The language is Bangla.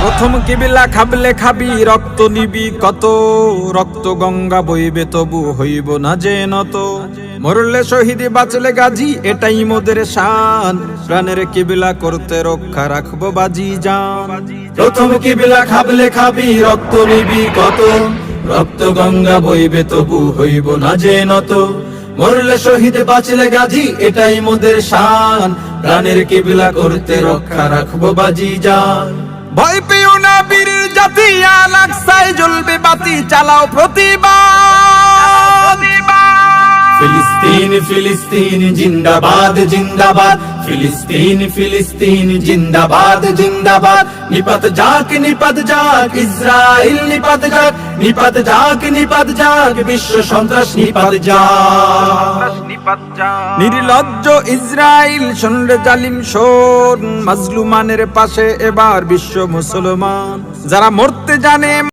প্রথম কিবিলা খাবলে খাবি রক্ত নিবি কত, রক্ত গঙ্গা বইবে তবু হইব না যে নত। মরলে শহীদ বাঁচলে গাজী এটাই মোদের শান, প্রাণের কিবিলা করতে রক্ষা রাখবো বাজি জান। প্রথম কিবিলা খাবলে খাবি রক্ত নিবি কত, রক্ত গঙ্গা বইবে তবু হইব না যে নত। মরলে শহীদ বাঁচলে গাজী এটাই মোদের শান, প্রাণের কিবিলা করতে রক্ষা রাখবো বাজি জান। ভয় পেও না বীর জাতি, আল আকসায় জ্বলবে বাতি, চালাও প্রতিবাদ। ফিলিস্তিন ফিলিস্তিন জিন্দাবাদ জিন্দাবাদ, ফিলিস্তিন ফিলিস্তিন জিন্দাবাদ জিন্দাবাদ। নিপাত যাক ইসরাইল নিপাত যাক, নিপাত যাক বিশ্ব সন্ত্রাস নিপাত যাক। নির্লজ্জ ইসরাইল শোন রে জালিম শোন, মাজলুমানের পাশে এবার বিশ্ব মুসলমান। যারা মরতে জানে